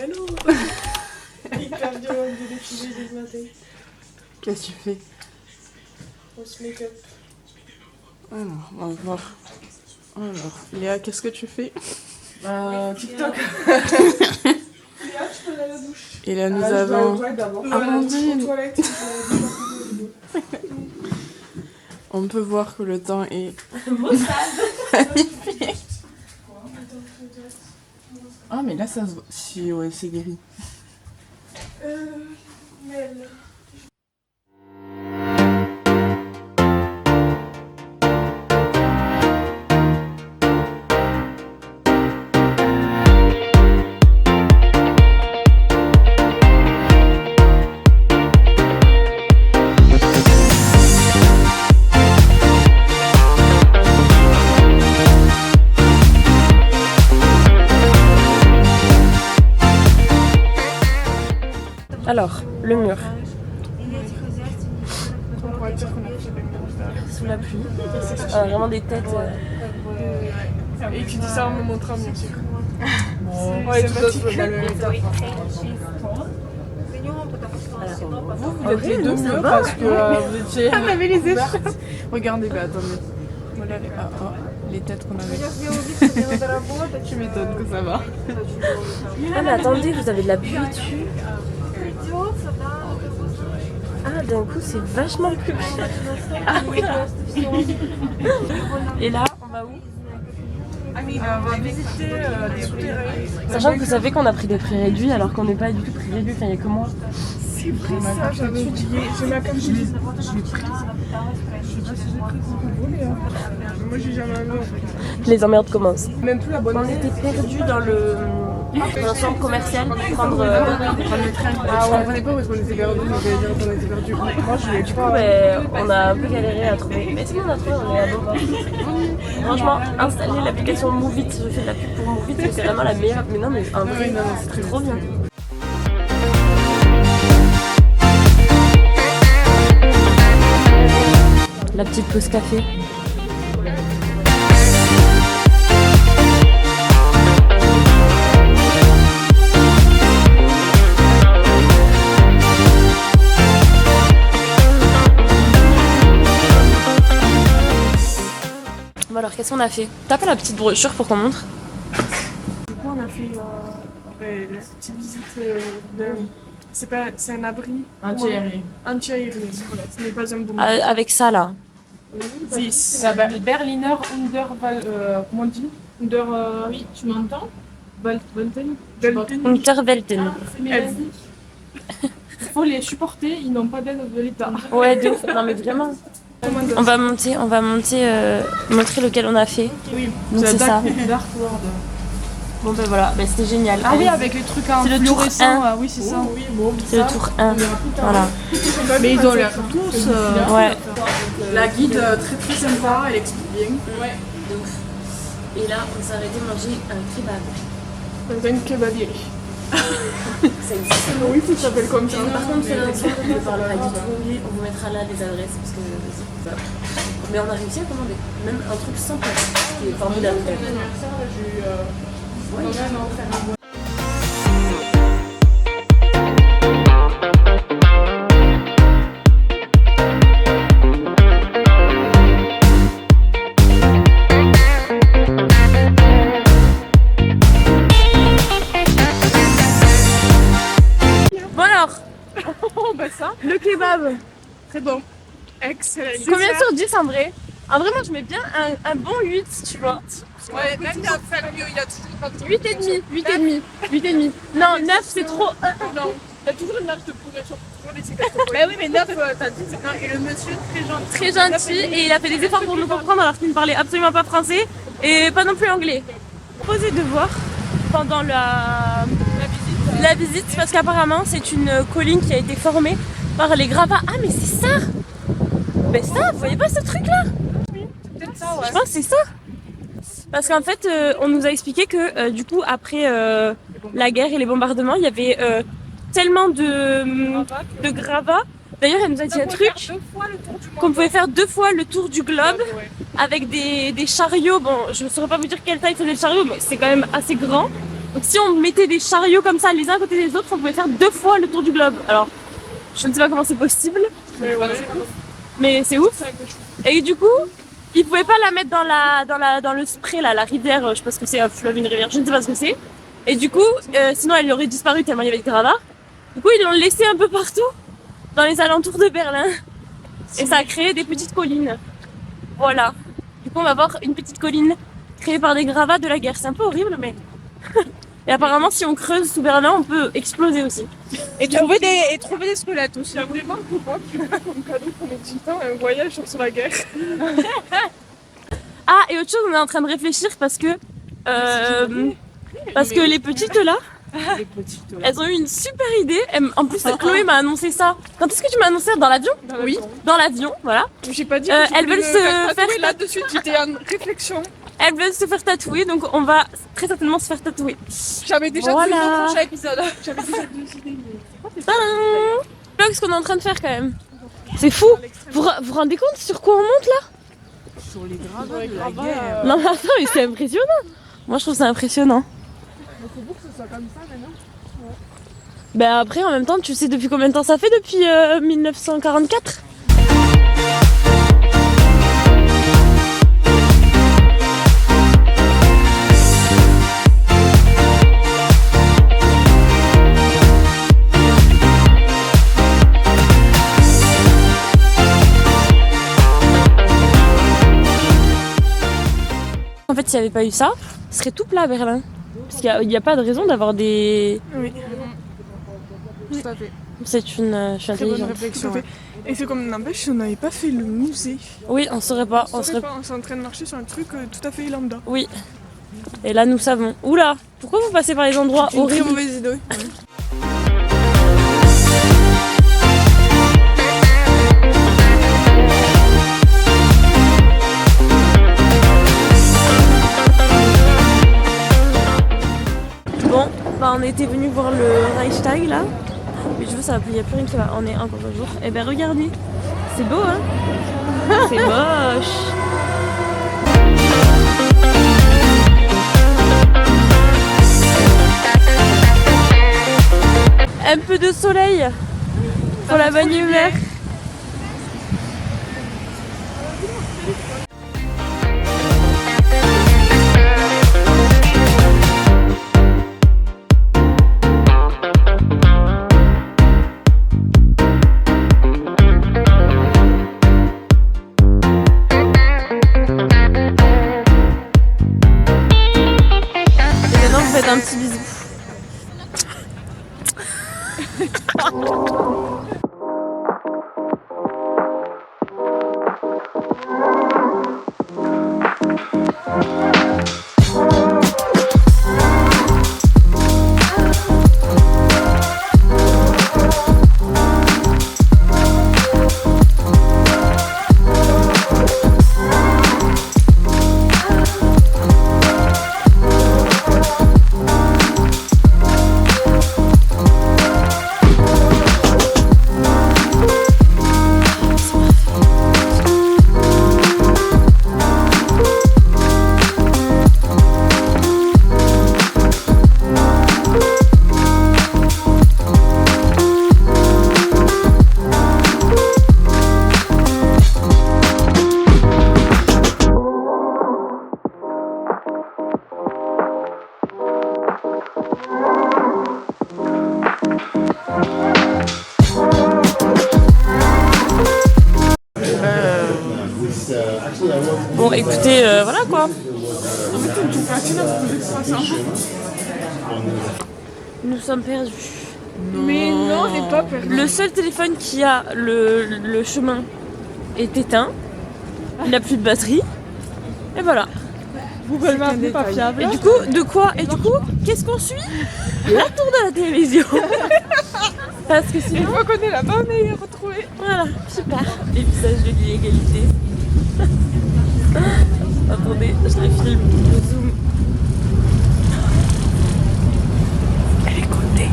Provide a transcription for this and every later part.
mais non. Hyper violent de défiler dès le matin. Qu'est-ce que tu fais? On se make-up. Alors, on va voir. Alors, Léa, qu'est-ce que tu fais? TikTok. Léa, tu peux aller à la douche. Et là, nous Je dois aller aux avons toilettes d'abord. Amandine. Aux toilettes, je dois aller à la douche. On peut voir que le temps est Ah, mais là, ça se voit. Si, ouais, c'est gris. Mel. Alors, le mur. On pourrait dire qu'on a fait des murs. Sous la pluie. Vraiment des têtes. Et tu dis ça en me montrant, bien sûr. Ouais, tout sympathique. Vous êtes les deux murs parce que vous étiez. On avait les échelles. Regardez, bah attendez. Voilà les têtes qu'on avait. Tu m'étonnes que ça va. Ah mais attendez, vous avez de la pluie dessus. Ah d'un coup c'est vachement plus petit. Ah oui. Et là, on va où? On va visiter des souterrains. Sachant que vous savez qu'on a pris des prix réduits alors qu'on n'est pas du tout prix réduit, il n'y a que moi. C'est vrai ça, j'avais oublié. J'ai ma carte. Je l'ai prise. Je sais pas si j'ai pris pour vous, Léa. Moi j'ai jamais un mur. Les emmerdes commencent. Même plus la bonne. On était perdus dans un centre commercial pour prendre le train. Ah, on comprenait pas où est-ce qu'on était perdu. On avait dire qu'on était perdu. Moi je l'ai Du coup, on a un peu galéré à trouver. Mais c'est bon, on a trouvé, on est à Beauvais. Franchement, installez l'application Moovit. Je fais de la pub pour Moovit, mais c'est vraiment la meilleure. Mais non, mais en vrai, c'est trop bien. La petite pause café. Bon alors, qu'est-ce qu'on a fait? T'as pas la petite brochure pour qu'on montre? Du coup, on a fait la petite visite c'est un abri. Anti-aérien. Anti-aérien. Voilà, ce n'est pas un bon. Avec ça là. Ça va. Berliner Unterwald. Comment on dit? Oui, tu m'entends? Welten. Unterwelten. Il faut les supporter, ils n'ont pas d'aide de l'État. Ouais, de ouf. Non mais vraiment. On va monter, montrer lequel on a fait. Oui, donc c'est ça. Dark World. Bon ben voilà, ben, c'était génial. Ah oui, avec les trucs en c'est le tour fluorescent. 1. Oui, c'est ça. Oui, bon, C'est le tour 1. Voilà. mais ils ont l'air tous. Ouais. La guide très très sympa, elle explique bien. Ouais. De ouf. Et là, on s'est arrêté manger un kebab. C'est une kebabierie. Ça existe. Oui, ça s'appelle comme ça. Par contre, c'est lundi, on ne parlera du tout. On vous mettra là les adresses parce que vas-y. Mais on a réussi à commander. Même un truc simple. Qui est formidable. Bon alors, ça. le kebab. Très bon. Excellent. Combien sur 10 en vrai? En vrai, moi je mets bien un bon 8, tu vois. Ouais, même il a fait le mieux, il a toujours pas de 8,5. Non, 9 c'est trop. Non, il y a toujours une marge de progression. Toujours laisser quelque chose. Bah oui, mais 9, T'as dit, non, et le monsieur très gentil. très gentil et il a fait des efforts pour nous comprendre alors qu'il ne parlait absolument pas français et pas non plus anglais. Posé de voir pendant la visite parce qu'apparemment c'est une colline qui a été formée par les gravats. Ah mais c'est ça! Ben ça, vous voyez pas ce truc là? Peut-être ça, ouais. Je pense que c'est ça. Parce qu'en fait, on nous a expliqué que du coup, après la guerre et les bombardements, il y avait tellement de gravats. D'ailleurs, elle nous a dit un truc qu'on pouvait faire 2 fois le tour du globe avec des chariots. Bon, je ne saurais pas vous dire quelle taille faisait le chariot, mais c'est quand même assez grand. Donc si on mettait des chariots comme ça les uns à côté des autres, on pouvait faire 2 fois le tour du globe. Alors, je ne sais pas comment c'est possible, mais c'est ouf. Et du coup, ils pouvaient pas la mettre dans le spray là, la rivière, je sais pas ce que c'est, un fleuve, une rivière, je ne sais pas ce que c'est. Et du coup, sinon elle aurait disparu tellement il y avait de gravats. Du coup, ils l'ont laissé un peu partout dans les alentours de Berlin. Et ça a créé des petites collines. Voilà. Du coup, on va voir une petite colline créée par des gravats de la guerre. C'est un peu horrible, mais... Et apparemment, si on creuse sous Berlin, on peut exploser aussi. Et trouver des squelettes aussi. Il y a vraiment pour moi comme cadeau pour mes 18 ans un voyage sur la guerre. Ah, et autre chose, on est en train de réfléchir parce que les petites là, elles ont eu une super idée. En plus, Chloé m'a annoncé ça. Quand est-ce que tu m'as annoncé? Dans l'avion? Oui. Dans l'avion, voilà. J'ai pas dit elles veulent se faire là de suite, j'étais en réflexion. Elles veulent se faire tatouer, donc on va très certainement se faire tatouer. J'avais déjà Voilà. dit le prochain épisode. J'avais déjà 2 idées. Regarde ce qu'on est en train de faire quand même. C'est fou. Vous vous rendez compte sur quoi on monte là? Sur les gravats de la guerre. Non mais attends, mais c'est impressionnant. Moi je trouve ça impressionnant. Il faut beau que ce soit comme ça maintenant. Ben après en même temps tu sais depuis combien de temps ça fait? Depuis 1944. En fait, s'il n'y avait pas eu ça, ce serait tout plat à Berlin. Parce qu'il n'y a pas de raison d'avoir des... Oui. Tout à fait. C'est une... je suis Très bonne intelligente. réflexion. Et c'est comme n'empêche si on n'avait pas fait le musée. Oui, on saurait pas. On serait pas, on est en train de marcher sur un truc tout à fait lambda. Oui. Et là, nous savons. Oula, pourquoi vous passez par les endroits Une très horribles? mauvaise idée. Bon, bah on était venu voir le Reichstag là. Mais je veux ça, il n'y a plus rien qui va. On est encore un jour. Et ben regardez, c'est beau hein. C'est moche. Un peu de soleil pour la bonne humeur. Un petit bisou. Bon, écoutez, voilà quoi. Nous sommes perdus. Mais non, on n'est pas perdu. Le seul téléphone qui a le chemin est éteint. Il n'a plus de batterie. Et voilà. Google Maps n'est pas fiable. Et du coup, qu'est-ce qu'on suit? La tour de la télévision. Parce que Une sinon... fois qu'on est là-bas, on est retrouvé. Voilà, super. Les visages de l'illégalité. Attendez, je les filme, je zoom. Elle est côté.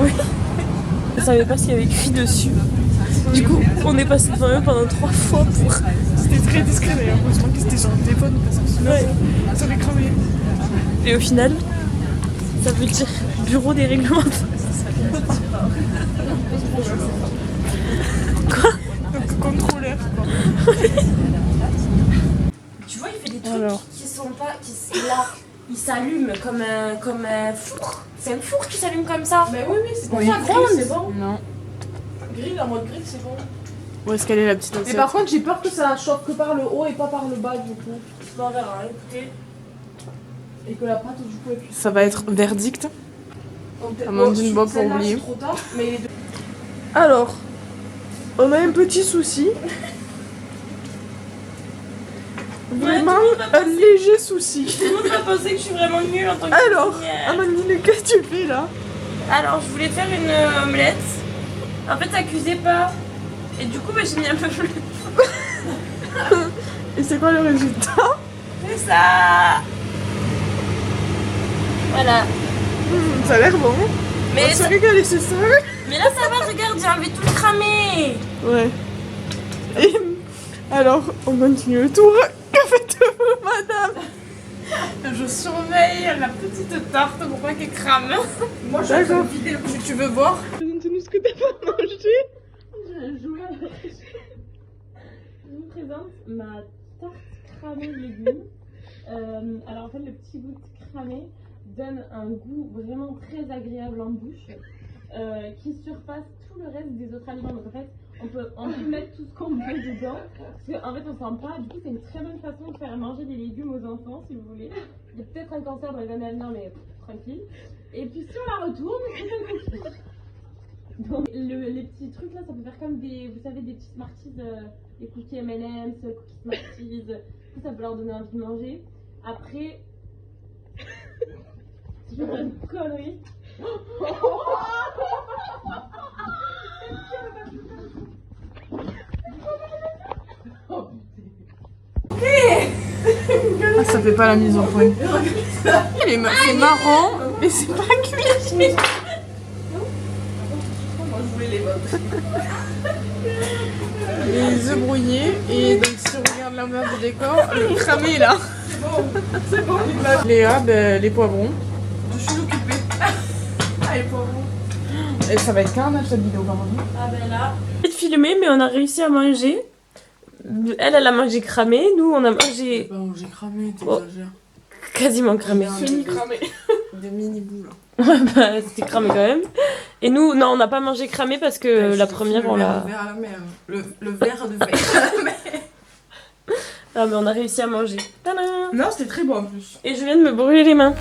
Oui. Je savais pas ce qu'il y avait écrit dessus. Du coup, on est passé devant eux pendant 3 fois pour C'était très discret d'ailleurs. Heureusement que c'était sur le téléphone parce que sinon ça aurait cramé. Et au final, ça veut dire bureau des réglementations. Quoi? Donc contrôleur quoi. Tu vois, il fait des trucs Alors. qui sont pas. Là, il s'allume comme un four. C'est un four qui s'allume comme ça. Bah oui, c'est pour Oui. ça. Grill, c'est bon. Non. Grill, en mode grill, c'est bon. Où est-ce qu'elle est la petite Mais assiette? par contre, j'ai peur que ça chauffe que par le haut et pas par le bas du coup. Bon, on verra, écoutez. Et que la pâte du coup est plus. Ça va être verdict. Amandine Bob pour oublier. Trop tard, mais alors, on a un petit souci. Vraiment un léger souci. Tout le monde va penser que je suis vraiment nulle en tant que Alors, cuisinière. Amandine, qu'est-ce que tu fais là? Alors, je voulais faire une omelette. En fait, ça cuisait pas. Et du coup, bah, j'ai mis un peu plus. Et c'est quoi le résultat? C'est ça. Voilà. Ça a l'air bon. Mais, On se régaler, c'est ça? mais là, ça va, regarde, j'ai enlevé tout le cramé. Ouais. Et alors, on continue le tour. Que faites-vous, madame? Je surveille la petite tarte pour pas qu'elle crame. Moi, je vais vider le coup. Tu veux voir? Présente-nous ce que t'as pas mangé. Je vous présente ma tarte cramée de légumes. Alors en fait le petit goût de cramé donne un goût vraiment très agréable en bouche qui surpasse tout le reste des autres aliments. Donc en fait on peut mettre tout ce qu'on veut dedans parce qu'en fait on sent pas. Du coup c'est une très bonne façon de faire manger des légumes aux enfants si vous voulez. Il y a peut-être un cancer dans les années à venir mais tranquille. Et puis si on la retourne c'est un cookie. Donc les petits trucs là, ça peut faire comme des, vous savez, des petites Smarties, des cookies M&M's, cookies Smarties, ça peut leur donner envie de manger. Après, je fais pas de conneries. Ah, ça fait pas la mise au point. C'est marrant, mais c'est pas cuit. Les œufs brouillés et donc si on regarde l'ambiance du décor, le cramé est là. C'est bon. Léa, ben, les poivrons. Je suis occupée. Allez, poivrons. Et ça va être quand cette vidéo quand même? Ah ben là. On a filmé, mais on a réussi à manger. Elle a mangé cramé, nous on a mangé J'ai cramé, t'exagères. quasiment cramé. Semi-cramé. Des mini bouts là. Ouais, bah c'était cramé quand même. Et nous, non, on n'a pas mangé cramé parce que la première on l'a. Le verre à la mer. Le verre de verre à la mer. Ah, mais on a réussi à manger. Tadam! Non, c'était très bon en plus. Et je viens de me brûler les mains.